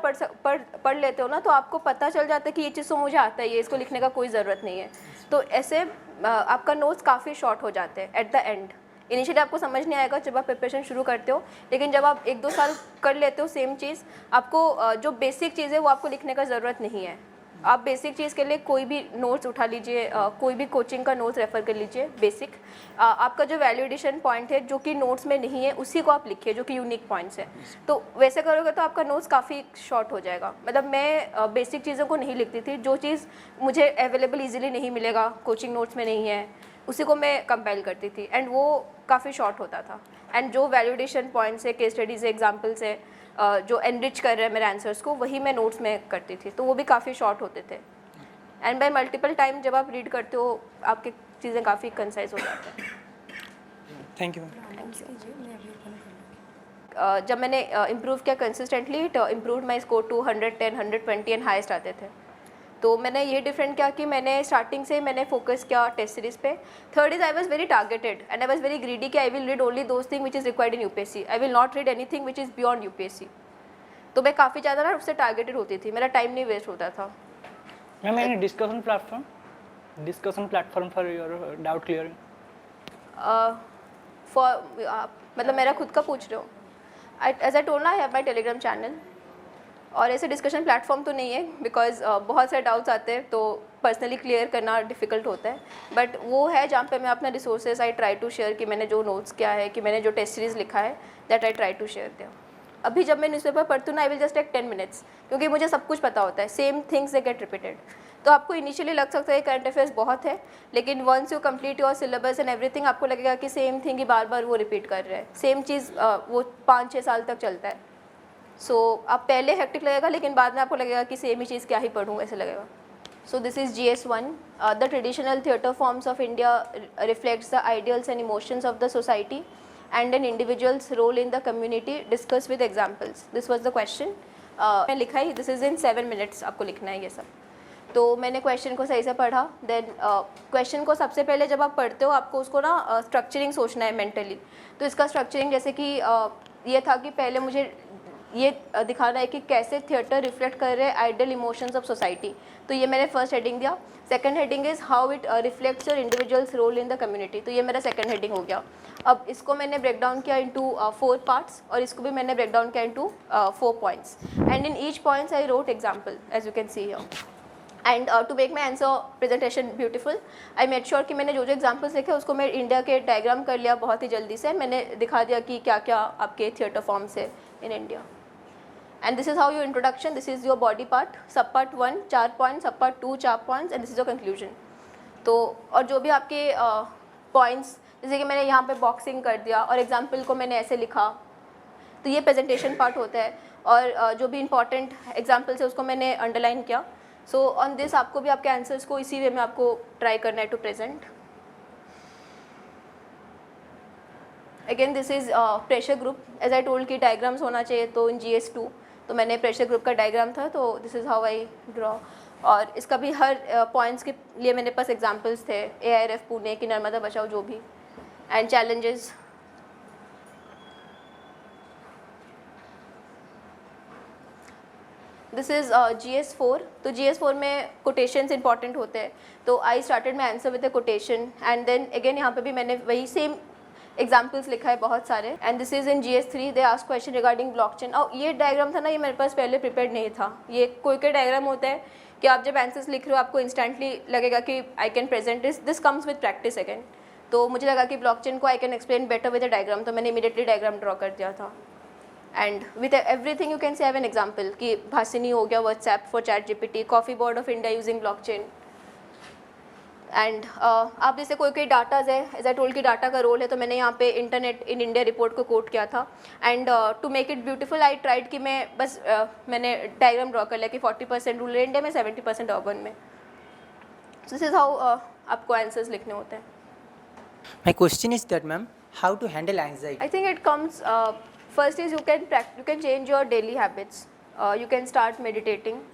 पढ़ लेते हो ना, तो आपको पता चल जाता है कि ये चीज़ तो मुझे आता है, ये इसको लिखने का कोई ज़रूरत नहीं है। तो ऐसे आपका नोट्स काफ़ी शॉर्ट हो जाते हैं एट द एंड। इनिशियली आपको समझ नहीं आएगा जब आप प्रिपरेशन शुरू करते हो, लेकिन जब आप 1-2 साल कर लेते हो सेम चीज़, आपको जो बेसिक चीज़ है वो आपको लिखने का ज़रूरत नहीं है। आप बेसिक चीज़ के लिए कोई भी नोट्स उठा लीजिए, कोई भी कोचिंग का नोट्स रेफ़र कर लीजिए बेसिक। आपका जो वैल्यू एडिशन पॉइंट है जो कि नोट्स में नहीं है, उसी को आप लिखिए जो कि यूनिक पॉइंट्स है। तो वैसे करोगे तो आपका नोट्स काफ़ी शॉर्ट हो जाएगा। मतलब मैं बेसिक चीज़ों को नहीं लिखती थी, जो चीज़ मुझे अवेलेबल ईजिली नहीं मिलेगा, कोचिंग नोट्स में नहीं है, उसी को मैं कंपाइल करती थी एंड वो काफ़ी शॉर्ट होता था। एंड जो वैल्यू एडिशन पॉइंट्स है, केस स्टडीज़ है, एग्जाम्पल्स है, जो एनरिच कर रहे हैं मेरे आंसर्स को, वही मैं नोट्स में करती थी, तो वो भी काफ़ी शॉर्ट होते थे। एंड बाय मल्टीपल टाइम जब आप रीड करते हो, आपकी चीज़ें काफ़ी कंसाइज हो जाती हैं। Thank you. जब मैंने इम्प्रूव किया consistently, it improve my score to 110, 120 and highest आते थे। तो मैंने ये डिफरेंट किया कि मैंने स्टार्टिंग से मैंने फोकस किया टेस्ट सीरीज़ पे। Third is I was very targeted and I was very greedy कि I will read only those thing which is required in UPSC, I will not read anything which is beyond UPSC। तो मैं काफ़ी ज़्यादा ना उससे targeted होती थी, मेरा टाइम नहीं वेस्ट होता था। Ma'am any discussion platform for your doubt clearing? मतलब मेरा खुद का पूछ रहे हो? एज आई टोल्ड ना, I have my Telegram channel, और ऐसे डिस्कशन प्लेटफॉर्म तो नहीं है बिकॉज बहुत सारे डाउट्स आते हैं तो पर्सनली क्लियर करना डिफ़िकल्ट होता है। बट वो है जहाँ पे मैं अपना resources I try to share, कि मैंने जो नोट्स किया है, कि मैंने जो टेस्ट सीरीज़ लिखा है, that I try to share there. अभी जब मैं न्यूज़पेपर पढ़ती हूँ ना, I will just take 10 minutes, क्योंकि मुझे सब कुछ पता होता है, same things they get repeated. तो आपको इनिशियली लग सकता है करंट अफेयर्स बहुत है, लेकिन once you complete your syllabus and everything, आपको लगेगा कि सेम थिंग ही बार बार वो रिपीट कर रहे हैं, सेम चीज़ वो 5-6 साल तक चलता है। सो आप पहले हेक्टिक लगेगा, लेकिन बाद में आपको लगेगा कि सेम ही चीज़ क्या ही पढ़ूँ, ऐसे लगेगा। So this is GS1. The traditional theatre forms of India reflects the ideals and emotions of the society and an individual's role in the community, discussed with examples. This was the question. मैं लिखा ही, this is in 7 minutes आपको लिखना है ये सब। तो मैंने question को सही से पढ़ा। देन क्वेश्चन को सबसे पहले जब आप पढ़ते हो, आपको उसको ना स्ट्रक्चरिंग सोचना है मेंटली। तो इसका स्ट्रक्चरिंग जैसे कि ये था कि पहले मुझे ये दिखाना है कि कैसे थिएटर रिफ्लेक्ट कर रहे हैं आइडियल इमोशंस ऑफ सोसाइटी। तो ये मैंने फर्स्ट हेडिंग दिया। Second heading is how it reflects your individuals role in the community. तो ये मेरा सेकंड हेडिंग हो गया। अब इसको मैंने ब्रेक डाउन किया इनटू 4 पार्ट्स, और इसको भी मैंने ब्रेक डाउन किया into 4 points, and in each points I wrote example as you can see here. And to make my answer presentation beautiful, I made sure कि मैंने जो जो एग्जाम्पल्स लिखे उसको मैं इंडिया के डायग्राम कर लिया बहुत ही जल्दी से। मैंने दिखा दिया कि क्या क्या आपके थिएटर फॉर्म्स है in India. And this is how your introduction, this is your body part, sub part 1 4 points, sub part 2 4 points, and this is your conclusion. तो और जो भी आपके पॉइंट्स, जैसे कि मैंने यहाँ पे बॉक्सिंग कर दिया और एग्जाम्पल को मैंने ऐसे लिखा, तो ये प्रेजेंटेशन पार्ट होता है। और जो भी इंपॉर्टेंट एग्जाम्पल्स है उसको मैंने अंडरलाइन किया। सो ऑन दिस आपको भी आपके आंसर्स को इसी वे में आपको ट्राई करना है to present. Again this is pressure group, as I told कि डायग्राम्स होना चाहिए। तो इन GS2 तो मैंने प्रेशर ग्रुप का डायग्राम था, तो this is how I draw. और इसका भी हर पॉइंट्स के लिए मेरे पास एग्जांपल्स थे, AIRF पुणे की, नर्मदा बचाओ, जो भी, and challenges. This is GS4। तो GS4 में कोटेशंस इंपॉर्टेंट होते हैं, तो I started my answer with a quotation, and then again यहाँ पे भी मैंने वही सेम एग्जाम्पल्स लिखा है बहुत सारे। And this is in GS3, they ask question regarding blockchain. और ये डायग्राम था ना, ये मेरे पास पहले प्रिपेयर्ड नहीं था। ये कोई डायग्राम होता है कि आप जब आंसर्स लिख रहे हो आपको इंस्टेंटली लगेगा कि I can present this comes with practice again. तो मुझे लगा कि ब्लॉकचेन को I can explain better with a diagram, तो मैंने इमीडिएटली डायग्राम ड्रॉ कर दिया था। And with everything you can say have an example कि भासिनी हो गया WhatsApp for chat GPT, coffee board of India using blockchain. And आप जैसे कोई कोई डाटाज है, एज आई टोल्ड कि डाटा का रोल है, तो मैंने यहाँ पे इंटरनेट इन इंडिया रिपोर्ट को कोट किया था। And to make it beautiful I tried कि मैं बस मैंने डायग्राम ड्रॉ कर लिया कि 40% रूरल इंडिया में, 70% अर्बन में। दिस इज हाउ आपको आंसर्स लिखने होते हैं। My question is that, ma'am, how to handle anxiety? I think it comes first is you can change your daily habits. You can start meditating,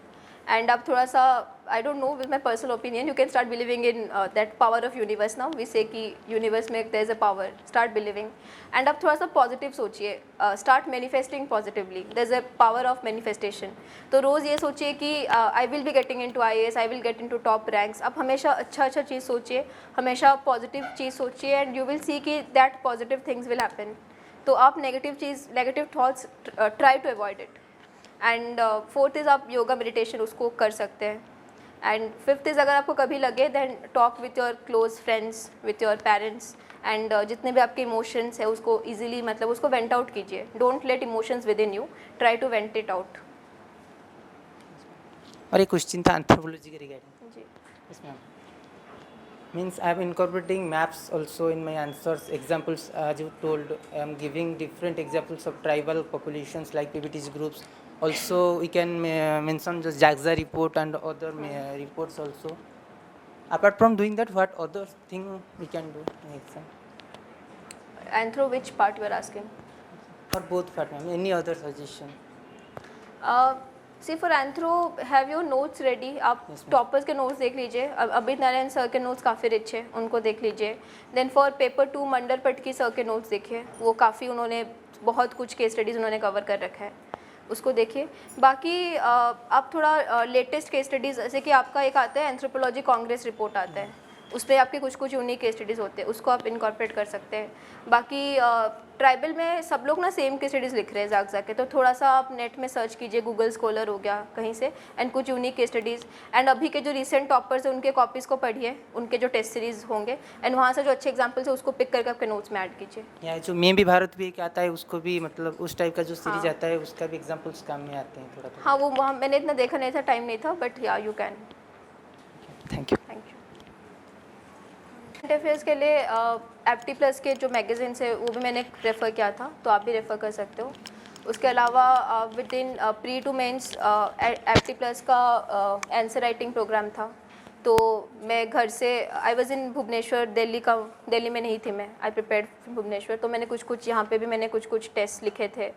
and अब थोड़ा सा I don't know with my personal opinion, you can start believing in that power of universe now. We say कि universe में there is a power. Start believing, and अब थोड़ा सा positive सोचिए. Start manifesting positively. There is a power of manifestation. तो रोज़ ये सोचिए कि I will be getting into IAS, I will get into top ranks. अब हमेशा अच्छा चीज़ सोचिए, हमेशा positive चीज़ सोचिए, and you will see कि that positive things will happen. तो आप negative thoughts try to avoid it. And fourth is आप योगा मेडिटेशन उसको कर सकते हैं। एंड फिफ्थ इज़ अगर आपको कभी लगे then talk with your close friends, with your parents, and जितने भी आपके इमोशंस है उसको ईजिली मतलब उसको वेंट आउट कीजिए। Don't let emotions within you, try to vent it out. और एक क्वेश्चन था एंथ्रोपोलॉजी के रिगार्डिंग। जी Yes, ma'am. Means I am incorporating maps also in my answers. Examples, as you told, I am giving different examples of tribal populations like PBTC groups. Also, we can mention the JAXA report and other reports also. Apart from doing that, what other thing we can do in exam? And through which part you are asking? For both part, ma'am. Any other suggestion? See for anthro have your notes ready. आप Yes, ma'am. Toppers के notes देख लीजिए, Amit Narayan sir के notes काफ़ी rich है, उनको देख लीजिए। देन फॉर पेपर 2 मंडर पटकी सर के नोट्स देखिए, वो काफ़ी उन्होंने बहुत कुछ केस स्टडीज़ उन्होंने कवर कर रखा है, उसको देखिए। बाकी आप थोड़ा लेटेस्ट केस स्टडीज़ जैसे कि आपका एक आता है एंथ्रोपोलॉजी कांग्रेस रिपोर्ट आता है, उस पर आपके कुछ यूनिक केस स्टडीज़ होते हैं, उसको आप इनकॉर्पोरेट कर सकते हैं। बाकी ट्राइबल में सब लोग ना सेम केस स्टडीज़ लिख रहे हैं जाग के, तो थोड़ा सा आप नेट में सर्च कीजिए, गूगल स्कॉलर हो गया कहीं से, एंड कुछ यूनिक केस स्टडीज़। एंड अभी के जो रिसेंट टॉपर्स हैं उनके कॉपीज़ को पढ़िए, उनके जो टेस्ट सीरीज़ होंगे, एंड वहाँ से जो अच्छे एग्जाम्पल्स है उसको पिक करके आपके नोट्स में ऐड कीजिए। या जो मैं भी भारत भी एक आता है उसको भी मतलब उस टाइप का जो सीरीज हाँ। आता है उसका भी एग्जांपल्स काम में आते हैं थोड़ा थोड़ा। हाँ, वो वहाँ मैंने इतना देखा नहीं था, टाइम नहीं था, बट या you can. Thank you. Thank you. Current affairs के लिए एप्टी प्लस के जो मैगजीन्स है वो भी मैंने रेफ़र किया था, तो आप भी रेफ़र कर सकते हो। उसके अलावा within pre to mains Apti Plus का आंसर राइटिंग प्रोग्राम था, तो मैं घर से I was in Bhubaneswar, Delhi में नहीं थी मैं, आई प्रिपेयर्ड भुवनेश्वर, तो मैंने कुछ यहाँ पे भी मैंने कुछ टेस्ट लिखे थे।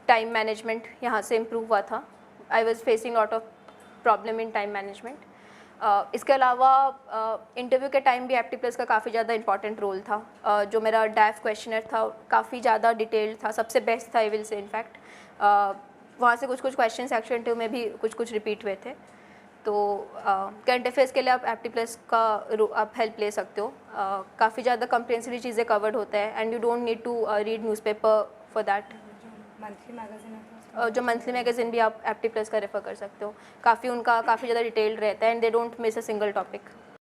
टाइम मैनेजमेंट यहाँ से इम्प्रूव हुआ था, I was facing lot of problem in time management. इसके अलावा इंटरव्यू के टाइम भी एप्टी प्लस का काफ़ी ज़्यादा इंपॉर्टेंट रोल था। जो मेरा डैफ क्वेश्चनर था काफ़ी ज़्यादा डिटेल्ड था, सबसे बेस्ट था आई विल से इनफैक्ट। वहाँ से कुछ क्वेश्चन एक्चुअल इंटरव्यू में भी कुछ रिपीट हुए थे। तो करंट अफेयर्स के लिए आप एप्टी प्लस का आप हेल्प ले सकते हो। काफ़ी ज़्यादा कंप्रेहेंसिवली चीज़ें कवर्ड होता है, and you don't need to read newspaper for that. जो मंथली मैगज़ीन भी आप एप्टी प्लस का रेफ़र कर सकते हो, काफ़ी ज़्यादा डिटेल्ड रहता है, and they don't miss a single topic.